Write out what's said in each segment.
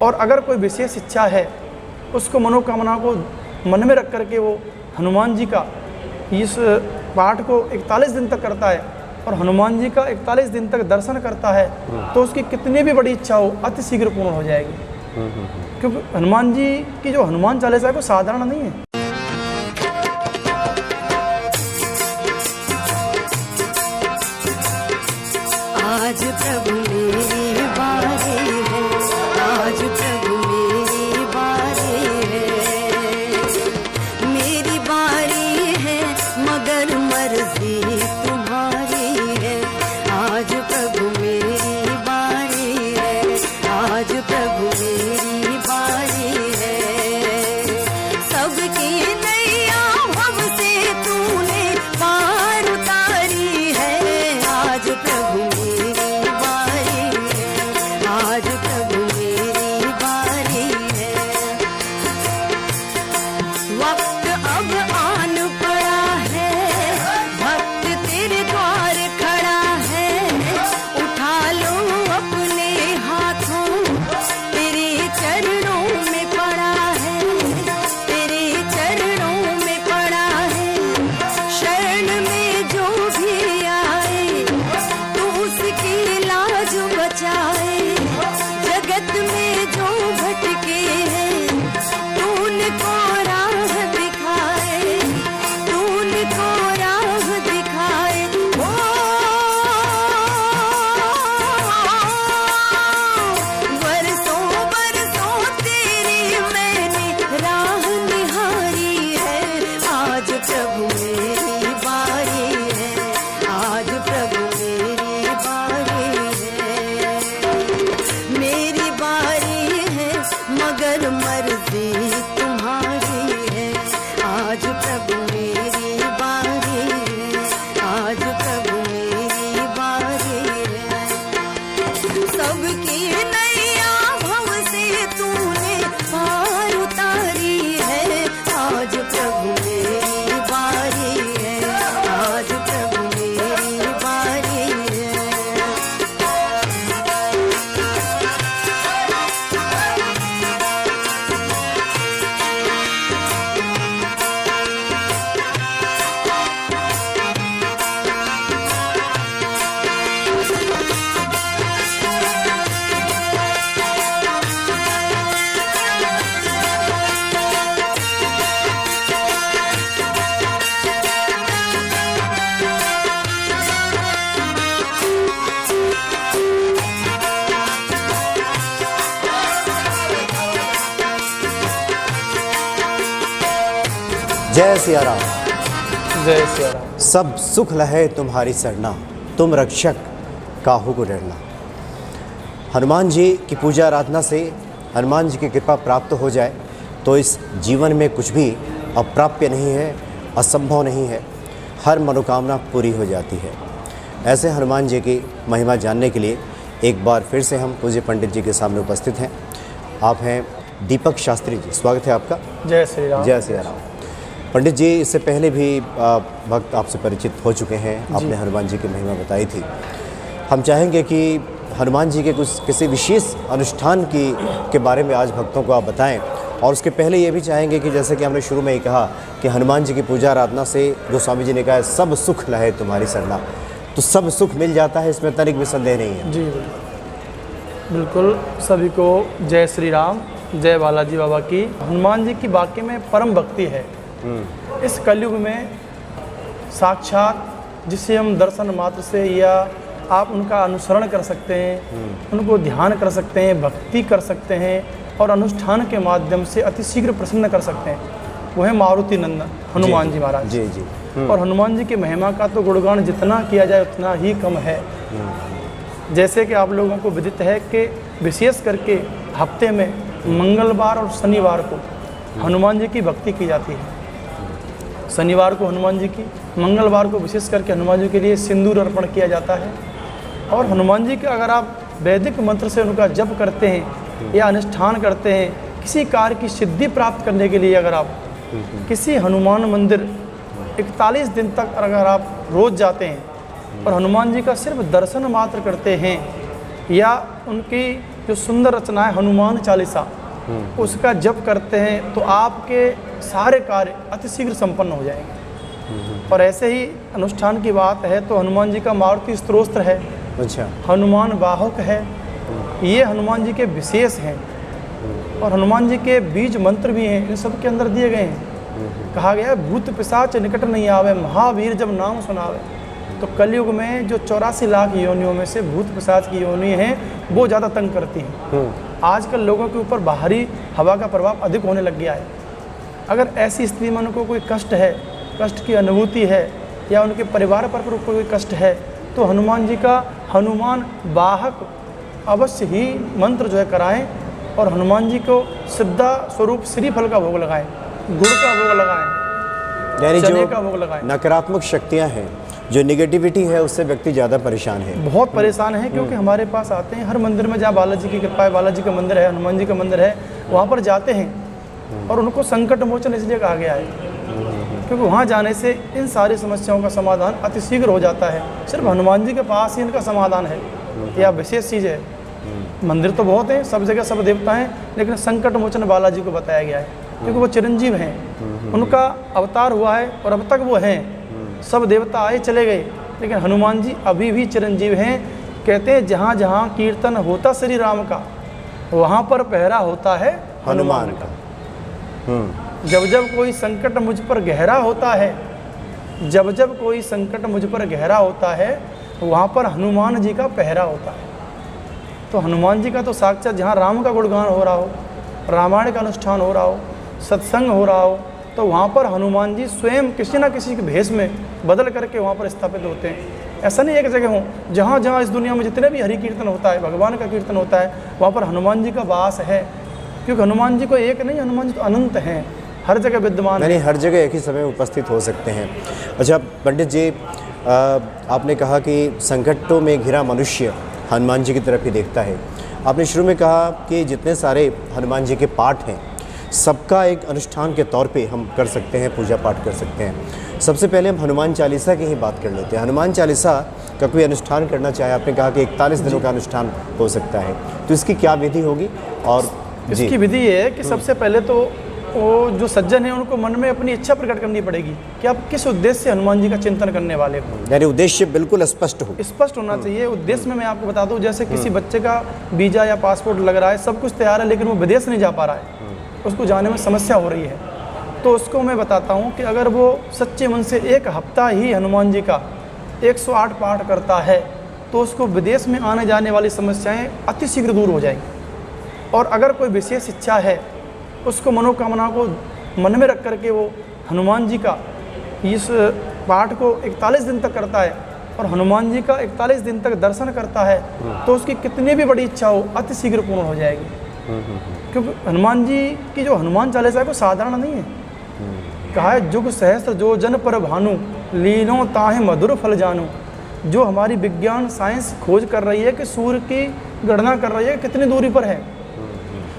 और अगर कोई विशेष इच्छा है उसको मनोकामना को मन में रख करके वो हनुमान जी का इस पाठ को 41 दिन तक करता है और हनुमान जी का 41 दिन तक दर्शन करता है तो उसकी कितनी भी बड़ी इच्छा हो अति शीघ्र पूर्ण हो जाएगी। क्योंकि हनुमान जी की जो हनुमान चालीसा है वो साधारण नहीं है। आज प्रभु मेरी बारी है, आज प्रभु मेरी बारी है, मेरी बारी है मगर मर्जी तुम्हारी है। आज प्रभु मेरी बारी है, आज प्रभु मेरी बारी है, सबकी नैया हमसे तूने पार उतारी है। आज प्रभु जय सिया राम, जय सिया राम। सब सुख लहे तुम्हारी सरना, तुम रक्षक काहू को डरना। हनुमान जी की पूजा आराधना से हनुमान जी की कृपा प्राप्त हो जाए तो इस जीवन में कुछ भी अप्राप्य नहीं है, असंभव नहीं है, हर मनोकामना पूरी हो जाती है। ऐसे हनुमान जी की महिमा जानने के लिए एक बार फिर से हम पूज्य पंडित जी के सामने उपस्थित हैं। आप हैं दीपक शास्त्री जी, स्वागत है आपका। जय श्री राम। जय सिया राम। पंडित जी, इससे पहले भी भक्त आपसे परिचित हो चुके हैं, आपने हनुमान जी की महिमा बताई थी। हम चाहेंगे कि हनुमान जी के कुछ किसी विशेष अनुष्ठान के बारे में आज भक्तों को आप बताएं, और उसके पहले ये भी चाहेंगे कि जैसे कि हमने शुरू में ही कहा कि हनुमान जी की पूजा आराधना से गोस्वामी जी ने कहा सब सुख लहे तुम्हारी सरना, तो सब सुख मिल जाता है, इसमें तनिक भी संदेह नहीं है। जी बिल्कुल। सभी को जय श्री राम, जय बालाजी बाबा की। हनुमान जी की वाकई में परम भक्ति है। इस कलयुग में साक्षात जिसे हम दर्शन मात्र से या आप उनका अनुसरण कर सकते हैं, उनको ध्यान कर सकते हैं, भक्ति कर सकते हैं और अनुष्ठान के माध्यम से अति शीघ्र प्रसन्न कर सकते हैं, वो है मारुति नंदन हनुमान जी महाराज। जी जी। और हनुमान जी की महिमा का तो गुणगान जितना किया जाए उतना ही कम है। जैसे कि आप लोगों को विदित है कि विशेष करके हफ्ते में मंगलवार और शनिवार को हनुमान जी की भक्ति की जाती है। शनिवार को हनुमान जी की, मंगलवार को विशेष करके हनुमान जी के लिए सिंदूर अर्पण किया जाता है। और हनुमान जी के अगर आप वैदिक मंत्र से उनका जप करते हैं या अनुष्ठान करते हैं, किसी कार्य की सिद्धि प्राप्त करने के लिए अगर आप किसी हनुमान मंदिर 41 दिन तक अगर आप रोज़ जाते हैं और हनुमान जी का सिर्फ दर्शन मात्र करते हैं या उनकी जो सुंदर रचना है हनुमान चालीसा, उसका जप करते हैं तो आपके सारे कार्य अतिशीघ्र संपन्न हो जाएंगे। और ऐसे ही अनुष्ठान की बात है तो हनुमान जी का मारुति स्तोत्र है, अच्छा, हनुमान वाहक है, ये हनुमान जी के विशेष हैं। और हनुमान जी के बीज मंत्र भी हैं, इन सब के अंदर दिए गए हैं। कहा गया है भूत पिशाच निकट नहीं आवे, महावीर जब नाम सुनावे। तो कलयुग में जो 84 लाख योनियों में से भूत पिशाच की योनि हैं वो ज़्यादा तंग करती हैं। आजकल लोगों के ऊपर बाहरी हवा का प्रभाव अधिक होने लग गया है। अगर ऐसी स्थिति में उनको कोई कष्ट है, कष्ट की अनुभूति है, या उनके परिवार पर कोई कष्ट है, तो हनुमान जी का हनुमान वाहक अवश्य ही मंत्र जो है कराएं और हनुमान जी को सिद्धा स्वरूप श्रीफल का भोग लगाएं, गुड़ का भोग लगाएं, यानी चने जो का भोग लगाएं। नकारात्मक शक्तियाँ हैं, जो निगेटिविटी है, उससे व्यक्ति ज़्यादा परेशान है। बहुत परेशान है, क्योंकि हमारे पास आते हैं हर मंदिर में जहाँ बालाजी की कृपा है, बालाजी का मंदिर है, हनुमान जी का मंदिर है, वहाँ पर जाते हैं और उनको संकट मोचन इसलिए कहा गया है क्योंकि वहाँ जाने से इन सारी समस्याओं का समाधान अतिशीघ्र हो जाता है। सिर्फ हनुमान जी के पास ही इनका समाधान है, यह विशेष चीज़ है। मंदिर तो बहुत हैं, सब जगह सब देवता हैं, लेकिन संकट मोचन बालाजी को बताया गया है क्योंकि वो चिरंजीव हैं, उनका अवतार हुआ है और अब तक वो हैं। सब देवता आए चले गए, लेकिन हनुमान जी अभी भी चिरंजीव हैं। कहते हैं जहाँ जहाँ कीर्तन होता श्री राम का, वहाँ पर पहरा होता है हनुमान का। जब जब कोई संकट मुझ पर गहरा होता है, जब जब कोई संकट मुझ पर गहरा होता है, वहाँ पर हनुमान जी का पहरा होता है। तो हनुमान जी का तो साक्षात जहाँ राम का गुणगान हो रहा हो, रामायण का अनुष्ठान हो रहा हो, सत्संग हो रहा हो, तो वहाँ पर हनुमान जी स्वयं किसी न किसी के भेष में बदल करके वहाँ पर स्थापित होते हैं। ऐसा नहीं एक जगह हो, जहाँ जहाँ इस दुनिया में जितने भी हरि कीर्तन होता है, भगवान का कीर्तन होता है, वहाँ पर हनुमान जी का वास है। क्योंकि हनुमान जी को एक नहीं, हनुमान जी तो अनंत हैं, हर जगह विद्यमान यानी हर जगह एक ही समय उपस्थित हो सकते हैं। अच्छा पंडित जी, आपने कहा कि संकटों में घिरा मनुष्य हनुमान जी की तरफ ही देखता है। आपने शुरू में कहा कि जितने सारे हनुमान जी के पाठ हैं, सबका एक अनुष्ठान के तौर पे हम कर सकते हैं, पूजा पाठ कर सकते हैं। सबसे पहले हम हनुमान चालीसा की ही बात कर लेते हैं। हनुमान चालीसा का कोई अनुष्ठान करना चाहे, आपने कहा कि 41 दिनों का अनुष्ठान हो सकता है, तो इसकी क्या विधि होगी? और इसकी विधि ये है कि सबसे पहले तो वो जो सज्जन है उनको मन में अपनी इच्छा प्रकट करनी पड़ेगी कि आप किस उद्देश्य से हनुमान जी का चिंतन करने वाले हो। यानी उद्देश्य बिल्कुल स्पष्ट हो, स्पष्ट होना चाहिए। उद्देश्य में मैं आपको बता दूं, जैसे किसी बच्चे का वीजा या पासपोर्ट लग रहा है, सब कुछ तैयार है, लेकिन वो विदेश नहीं जा पा रहा है, उसको जाने में समस्या हो रही है, तो उसको मैं बताता हूँ कि अगर वो सच्चे मन से एक हफ्ता ही हनुमान जी का 108 पाठ करता है, तो उसको विदेश में आने जाने वाली समस्याएँ अतिशीघ्र दूर हो जाएंगी। और अगर कोई विशेष इच्छा है, उसको मनोकामना को मन में रख करके वो हनुमान जी का इस पाठ को 41 दिन तक करता है और हनुमान जी का 41 दिन तक दर्शन करता है, तो उसकी कितनी भी बड़ी इच्छा हो अतिशीघ्र पूर्ण हो जाएगी। क्योंकि हनुमान जी की जो हनुमान चालीसा है वो साधारण नहीं है। कहा है जुग सहस्त्र जो जन पर भानु, लीनो ताहे मधुर फल जानू। जो हमारी विज्ञान साइंस खोज कर रही है कि सूर्य की गणना कर रही है कितनी दूरी पर है,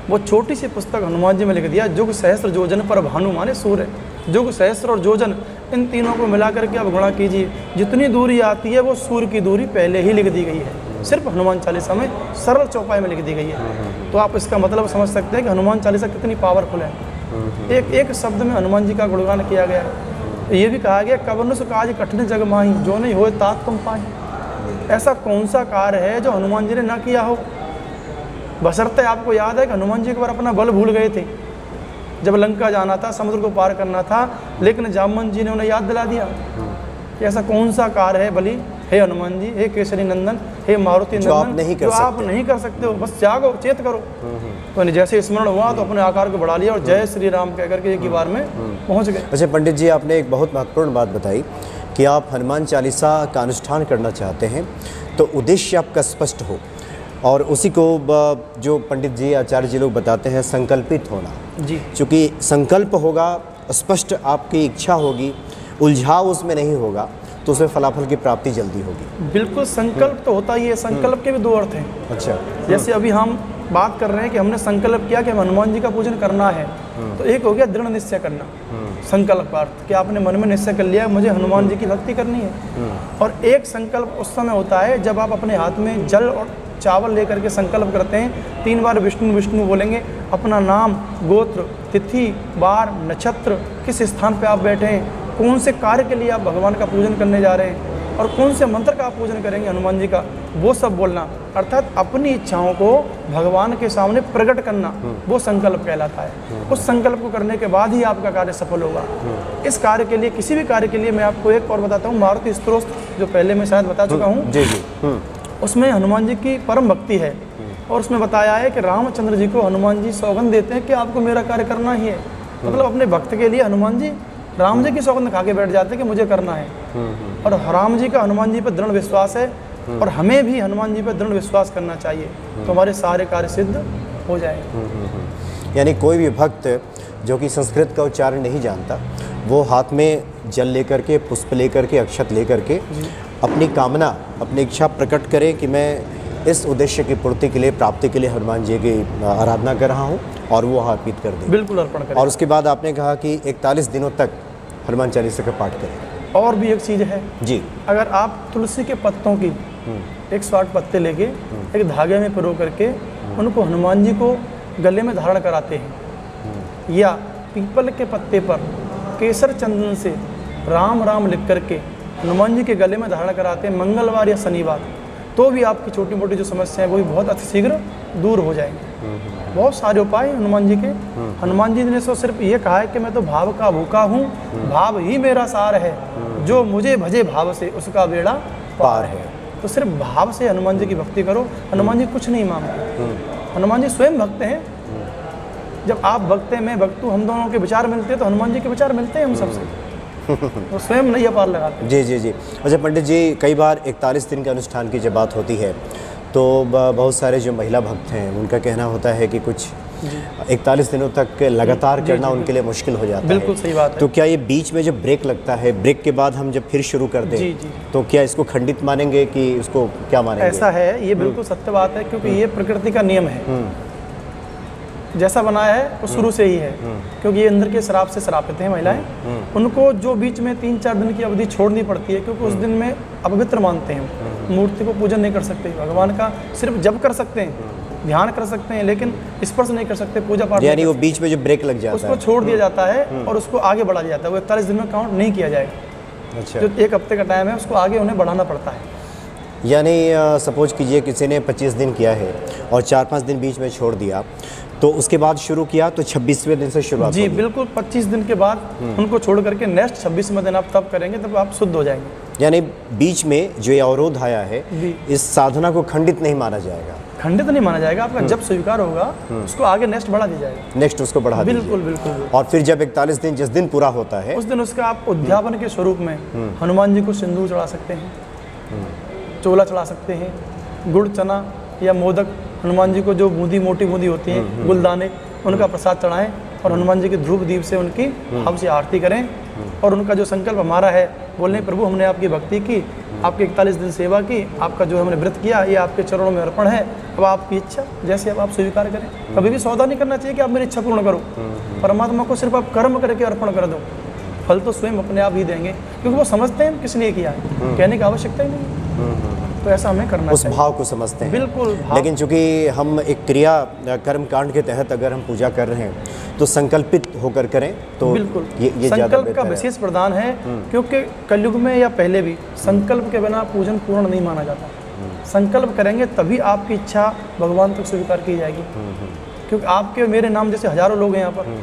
वो छोटी सी पुस्तक हनुमान जी में लिख दिया, जुग सहस्त्र योजन पर भानु माने सूर्य, जुग सहस्त्र और योजन, इन तीनों को मिला करके आप गुणा कीजिए, जितनी दूरी आती है वो सूर्य की दूरी पहले ही लिख दी गई है। सिर्फ हनुमान चालीसा में सरल चौपाई में लिख दी गई है। तो आप इसका मतलब समझ सकते हैं कि हनुमान चालीसा कितनी पावरफुल है। एक एक शब्द में हनुमान जी का गुणगान किया गया है। ये भी कहा गया कवनुस काज कठिन जग माही, जो नहीं होए तात तुम पाही। ऐसा कौन सा कार्य है जो हनुमान जी ने ना किया हो। बशर्ते आपको याद है कि हनुमान जी एक बार अपना बल भूल गए थे, जब लंका जाना था, समुद्र को पार करना था, लेकिन जामवन जी ने उन्हें याद दिला दिया कि ऐसा कौन सा कार्य है बलि, हे हनुमान जी, हे केसरी नंदन, हे मारुति नंदन, जो आप नहीं कर सकते हो, बस जागो, चेत करो। तो जैसे स्मरण हुआ तो अपने आकार को बढ़ा लिया और जय श्री राम कह करके एक ही बार में पहुँच गए। अच्छा पंडित जी, आपने एक बहुत महत्वपूर्ण बात बताई कि आप हनुमान चालीसा का अनुष्ठान करना चाहते हैं, तो उद्देश्य आपका स्पष्ट हो, और उसी को जो पंडित जी आचार्य जी लोग बताते हैं संकल्पित होना जी। चूँकि संकल्प होगा, स्पष्ट आपकी इच्छा होगी, उलझाव उसमें नहीं होगा, तो उसमें फलाफल की प्राप्ति जल्दी होगी। बिल्कुल, संकल्प तो होता ही है। संकल्प के भी दो अर्थ हैं। अच्छा, जैसे अभी हम बात कर रहे हैं कि हमने संकल्प किया कि हम हनुमान जी का पूजन करना है, तो एक हो गया दृढ़ निश्चय करना, संकल्प का अर्थ कि आपने मन में निश्चय कर लिया मुझे हनुमान जी की भक्ति करनी है। और एक संकल्प उस समय होता है जब आप अपने हाथ में जल और चावल लेकर के संकल्प करते हैं, 3 बार विष्णु विष्णु बोलेंगे, अपना नाम, गोत्र, तिथि, वार, नक्षत्र, किस स्थान पे आप बैठे हैं, कौन से कार्य के लिए आप भगवान का पूजन करने जा रहे हैं और कौन से मंत्र का आप पूजन करेंगे हनुमान जी का, वो सब बोलना, अर्थात अपनी इच्छाओं को भगवान के सामने प्रकट करना, वो संकल्प कहलाता है। उस संकल्प को करने के बाद ही आपका कार्य सफल होगा। इस कार्य के लिए, किसी भी कार्य के लिए, मैं आपको एक और बताता हूँ, मारुति स्तोत्र, जो पहले मैं शायद बता चुका हूँ, जी जी। उसमें हनुमान जी की परम भक्ति है और उसमें बताया है कि रामचंद्र जी को हनुमान जी सौगंध देते हैं कि आपको मेरा कार्य करना ही है। मतलब अपने भक्त के लिए हनुमान जी राम जी की सौगंध खा के बैठ जाते हैं कि मुझे करना है। और राम जी का हनुमान जी पर दृढ़ विश्वास है और हमें भी हनुमान जी पर दृढ़ विश्वास करना चाहिए, तो हमारे सारे कार्य सिद्ध हो जाएंगे। यानी कोई भी भक्त जो कि संस्कृत का उच्चारण नहीं जानता, वो हाथ में जल लेकर के, पुष्प लेकर के, अक्षत लेकर के अपनी कामना, अपनी इच्छा प्रकट करे कि मैं इस उद्देश्य की पूर्ति के लिए, प्राप्ति के लिए हनुमान जी की आराधना कर रहा हूँ, और वो अर्पित कर दे। बिल्कुल अर्पण करें। और उसके बाद आपने कहा कि 41 दिनों तक हनुमान चालीसा का पाठ करें। और भी एक चीज़ है जी, अगर आप तुलसी के पत्तों की 108 पत्ते लेके एक धागे में पिरो करके उनको हनुमान जी को गले में धारण कराते हैं, या पीपल के पत्ते पर केसर चंदन से राम राम लिख करके हनुमान जी के गले में धारण कराते हैं मंगलवार या शनिवार, तो भी आपकी छोटी मोटी जो समस्या है वो भी बहुत अतिशीघ्र दूर हो जाएंगी। बहुत सारे उपाय हनुमान जी के। हनुमान जी ने तो सिर्फ ये कहा है कि मैं तो भाव का भूखा हूँ, भाव ही मेरा सार है, जो मुझे भजे भाव से उसका बेड़ा पार है। तो सिर्फ भाव से हनुमान जी की भक्ति करो। हनुमान जी कुछ नहीं मांगते, हनुमान जी स्वयं भक्त हैं। जब आप भक्त हैं, मैं भक्त हूँ, हम दोनों के विचार मिलते हैं, तो हनुमान जी के विचार मिलते हैं हम सबसे, वो स्वयं नहीं पार लगाते। जी जी जी। अच्छा पंडित जी, कई बार 41 दिन के अनुष्ठान की जब बात होती है तो बहुत सारे जो महिला भक्त हैं उनका कहना होता है कि कुछ 41 दिनों तक लगातार करना उनके लिए मुश्किल हो जाता है। बिल्कुल सही बात है। तो क्या ये बीच में जब ब्रेक लगता है, ब्रेक के बाद हम जब फिर शुरू कर दें, तो क्या इसको खंडित मानेंगे कि इसको क्या मानेंगे? ऐसा है, ये बिल्कुल सत्य बात है, क्योंकि ये प्रकृति का नियम है। जैसा बनाया है वो शुरू से ही है, क्योंकि ये अंदर के श्राप से श्रापित हैं महिलाएं। उनको जो बीच में 3-4 दिन की अवधि छोड़नी पड़ती है, क्योंकि उस दिन में अपवित्र मानते हैं, मूर्ति को पूजन नहीं कर सकते, भगवान का सिर्फ जप कर सकते हैं, ध्यान कर सकते हैं, लेकिन स्पर्श नहीं कर सकते, पूजा पाठ। यानी वो बीच में जो ब्रेक लग जाता है उसको छोड़ दिया जाता है और उसको आगे बढ़ा दिया जाता है। वो 41 दिन में काउंट नहीं किया जाएगा। अच्छा। जो 1 हफ्ते का टाइम है उसको आगे उन्हें बढ़ाना पड़ता है। यानी सपोज कीजिए किसी ने 25 दिन किया है और 4-5 दिन बीच में छोड़ दिया, तो उसके बाद शुरू किया तो 26वें दिन से शुरुआत जी होगी। बिल्कुल, 25 दिन के बाद उनको छोड़ करके नेक्स्ट 26वें दिन आप तब करेंगे, तब आप शुद्ध हो जाएंगे। यानी बीच में जो ये अवरोध आया है, जी। इस साधना को खंडित नहीं माना जाएगा। खंडित नहीं माना जाएगा। आपका जब स्वीकार होगा उसको आगे नेक्स्ट बढ़ा दिया जाएगा। नेक्स्ट उसको बढ़ा दीजिए। बिल्कुल बिल्कुल। और फिर जब 41 दिन जिस दिन पूरा होता है, उस दिन उसका आप उद्यापन के स्वरूप में हनुमान जी को सिंदूर चढ़ा सकते हैं, चोला चढ़ा सकते हैं, गुड़ चना या मोदक, हनुमान जी को जो बूंदी, मोटी बूंदी होती हैं, गुलदाने, उनका प्रसाद चढ़ाएं और हनुमान जी के ध्रुव दीप से उनकी हम से आरती करें। और उनका जो संकल्प हमारा है, बोलने प्रभु हमने आपकी भक्ति की, आपके 41 दिन सेवा की, आपका जो हमने व्रत किया ये आपके चरणों में अर्पण है, अब आपकी इच्छा जैसे अब आप स्वीकार करें। कभी भी सौदा नहीं करना चाहिए कि आप मेरी इच्छा पूर्ण करो। परमात्मा को सिर्फ आप कर्म करके अर्पण कर दो, फल तो स्वयं अपने आप ही देंगे, क्योंकि वो समझते हैं किस लिए किया है, कहने की आवश्यकता ही नहीं। तो ऐसा हमें करना उस चाहिए। भाव को समझते हैं। बिल्कुल भाव। लेकिन चूंकि हम एक क्रिया कर्म कांड के तहत अगर हम पूजा कर रहे हैं तो संकल्पित होकर करें, तो बिल्कुल ये ज़्यादा संकल्प बेहतर का है। विशेष प्रदान है, क्योंकि कलयुग में या पहले भी संकल्प के बिना पूजन पूर्ण नहीं माना जाता। संकल्प करेंगे तभी आपकी इच्छा भगवान तक स्वीकार की जाएगी, क्योंकि आपके मेरे नाम जैसे हजारों लोग हैं यहाँ पर।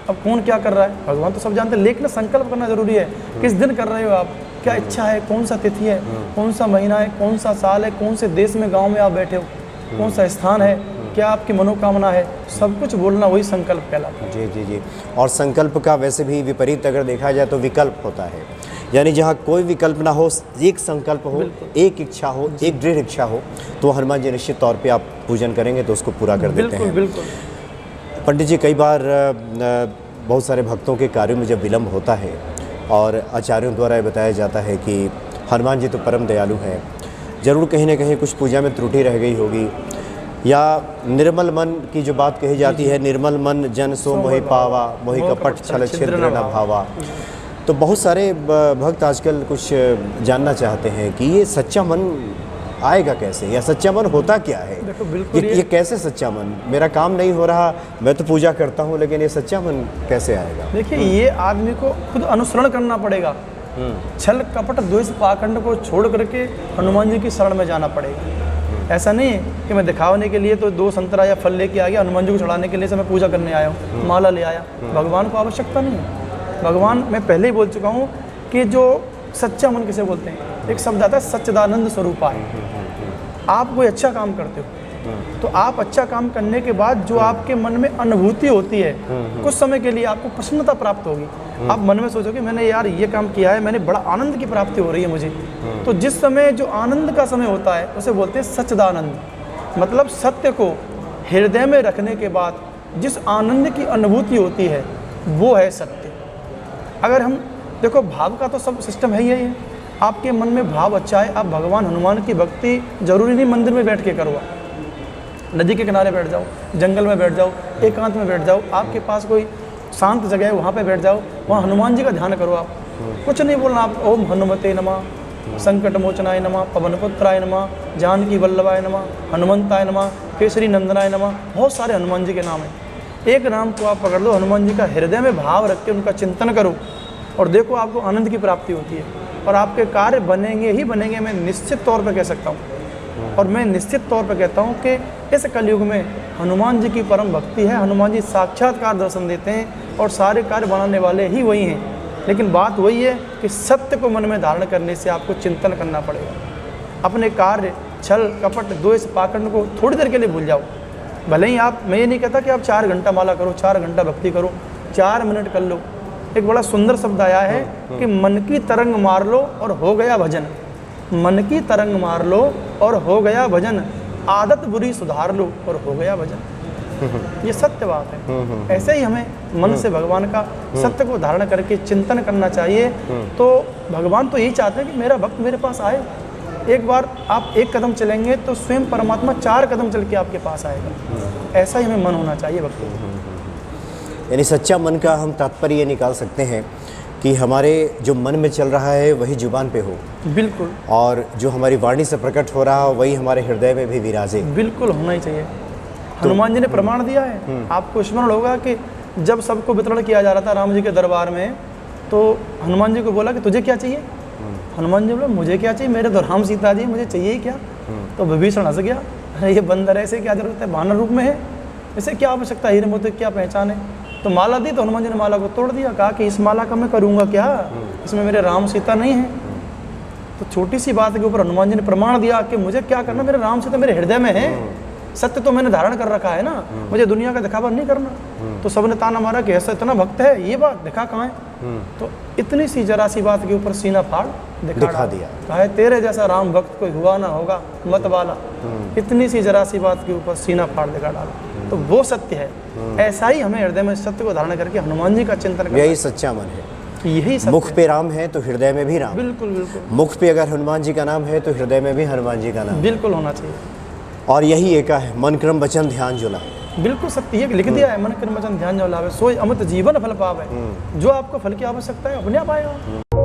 अब कौन क्या कर रहा है भगवान तो सब जानते हैं, लेकिन संकल्प करना जरूरी है। किस दिन कर रहे हो आप, क्या इच्छा है, कौन सा तिथि है, कौन सा महीना है, कौन सा साल है, कौन से देश में गांव में आप बैठे हो, कौन सा स्थान है, क्या आपकी मनोकामना है, सब कुछ बोलना वही संकल्प कहलाता है। जी जी जी। और संकल्प का वैसे भी विपरीत अगर देखा जाए तो विकल्प होता है, यानी जहाँ कोई विकल्प ना हो, एक संकल्प हो, एक इच्छा हो, एक दृढ़ इच्छा हो, तो हनुमान जी निश्चित तौर पे आप पूजन करेंगे तो उसको पूरा कर देते हैं। बिल्कुल। पंडित जी, कई बार बहुत सारे भक्तों के कार्यों में जब विलम्ब होता है और आचार्यों द्वारा ये बताया जाता है कि हनुमान जी तो परम दयालु हैं, ज़रूर कहीं ना कहीं कुछ पूजा में त्रुटि रह गई होगी, या निर्मल मन की जो बात कही जाती है, निर्मल मन जन सो मोहि पावा, मोहि कपट छल छिद्र न भावा। तो बहुत सारे भक्त आजकल कुछ जानना चाहते हैं कि ये सच्चा मन आएगा कैसे, या सच्चा मन होता क्या है? देखो बिल्कुल ये कैसे सच्चा मन, मेरा काम नहीं हो रहा, मैं तो पूजा करता हूँ, लेकिन ये सच्चा मन कैसे आएगा? देखिए ये आदमी को खुद अनुसरण करना पड़ेगा। छल कपट द्वेष पाखंड को छोड़ करके हनुमान जी की शरण में जाना पड़ेगा। ऐसा नहीं है कि मैं दिखाने के लिए तो 2 संतरा या फल लेके आ गया, हनुमान जी को चढ़ाने के लिए से मैं पूजा करने आया हूँ, माला ले आया। भगवान को आवश्यकता नहीं है। भगवान, मैं पहले ही बोल चुका हूँ कि जो सच्चा मन किसे बोलते हैं, एक शब्द आता है सच्चिदानंद स्वरूपाय। आप कोई अच्छा काम करते हो तो आप अच्छा काम करने के बाद जो आपके मन में अनुभूति होती है, कुछ समय के लिए आपको प्रसन्नता प्राप्त होगी। आप मन में सोचोगे मैंने यार ये काम किया है, मैंने बड़ा आनंद की प्राप्ति हो रही है मुझे। तो जिस समय जो आनंद का समय होता है उसे बोलते हैं सच्चिदानंद। मतलब सत्य को हृदय में रखने के बाद जिस आनंद की अनुभूति होती है वो है सत्य। अगर हम देखो, भाव का तो सब सिस्टम है ही है। आपके मन में भाव अच्छा है, आप भगवान हनुमान की भक्ति जरूरी नहीं मंदिर में बैठ के करो, नदी के किनारे बैठ जाओ, जंगल में बैठ जाओ, एकांत में बैठ जाओ, आपके पास कोई शांत जगह है वहाँ पे बैठ जाओ, वहाँ हनुमान जी का ध्यान करो। आप कुछ नहीं बोलना, आप ओम हनुमते नमः, संकट मोचनाय नमः, पवनपुत्राय नमः, जानकी वल्लभाय नमः, हनुमंताय नमः, केसरी नंदनाय नमः। बहुत सारे हनुमान जी के नाम हैं। एक नाम को आप पकड़ लो, हनुमान जी का हृदय में भाव रख के उनका चिंतन करो और देखो आपको आनंद की प्राप्ति होती है और आपके कार्य बनेंगे ही बनेंगे। मैं निश्चित तौर पर कह सकता हूँ और मैं निश्चित तौर पर कहता हूँ कि इस कलयुग में हनुमान जी की परम भक्ति है। हनुमान जी साक्षात्कार दर्शन देते हैं और सारे कार्य बनाने वाले ही वही हैं। लेकिन बात वही है कि सत्य को मन में धारण करने से आपको चिंतन करना पड़ेगा। अपने कार्य छल कपट द्वेष पाखंड को थोड़ी देर के लिए भूल जाओ। भले ही आप, मैं ये नहीं कहता कि आप 4 घंटा माला करो, 4 घंटा भक्ति करो, 4 मिनट कर लो। एक बड़ा सुंदर शब्द आया है कि मन की तरंग मार लो और हो गया भजन। मन की तरंग मार लो और हो गया भजन, आदत बुरी सुधार लो और हो गया भजन। ये सत्य बात है। ऐसे ही हमें मन से भगवान का सत्य को धारण करके चिंतन करना चाहिए। तो भगवान तो यही चाहते हैं कि मेरा भक्त मेरे पास आए। एक बार आप 1 कदम चलेंगे तो स्वयं परमात्मा 4 कदम चल के आपके पास आएगा। ऐसा ही हमें मन होना चाहिए भक्ति। यानी सच्चा मन का हम तात्पर्य ये निकाल सकते हैं कि हमारे जो मन में चल रहा है वही जुबान पे हो, बिल्कुल, और जो हमारी वाणी से प्रकट हो रहा हो वही हमारे हृदय में भी विराजे। बिल्कुल होना ही चाहिए। हनुमान जी ने प्रमाण दिया है। आपको स्मरण होगा कि जब सबको वितरण किया जा रहा था राम जी के दरबार में, तो हनुमान जी को बोला कि तुझे क्या चाहिए? हनुमान जी बोला मुझे क्या चाहिए, मेरे तो राम सीता जी, मुझे चाहिए ही क्या? तो विभीषण हंस गया, अरे ये बंदर है, इसे क्या जरूरत है, वानर रूप में है, इसे क्या आवश्यकता है, हीरे मोती क्या पहचान है? तो माला दी तो हनुमान जी ने माला को तोड़ दिया, कहा कि इस माला का मैं करूँगा क्या, इसमें मेरे राम सीता नहीं है। तो छोटी सी बात के ऊपर हनुमान जी ने प्रमाण दिया कि मुझे क्या करना, मेरे राम सीता मेरे हृदय में है, सत्य तो मैंने धारण कर रखा है ना, मुझे दुनिया का दिखावा नहीं करना। तो सबने ताना मारा कि ऐसा इतना भक्त है, ये बात दिखा कहाँ है? तो इतनी सी जरा सी बात के ऊपर सीना फाड़ दिखा दिया। कहा है तेरे जैसा राम भक्त कोई हुआ ना होगा मत वाला। इतनी सी जरा सी बात के ऊपर सीना फाड़ दिखा डाला। तो वो सत्य है। ऐसा ही हमें हृदय में सत्य को धारण करके हनुमान जी का चिंतन करना, यही सच्चा मन है। यही सत्य मुख पे राम है तो हृदय में भी राम। बिल्कुल बिल्कुल। मुख पे अगर हनुमान जी का नाम है तो हृदय में भी हनुमान जी का नाम बिल्कुल होना चाहिए। और यही एका है, मन क्रम वचन ध्यान जो लाए। बिल्कुल सत्य है, लिख दिया है, मन क्रम वचन ध्यान जो लावे सोई अमृत जीवन फल पावे। जो आपको फल की आवश्यकता है अपने आप आएगा।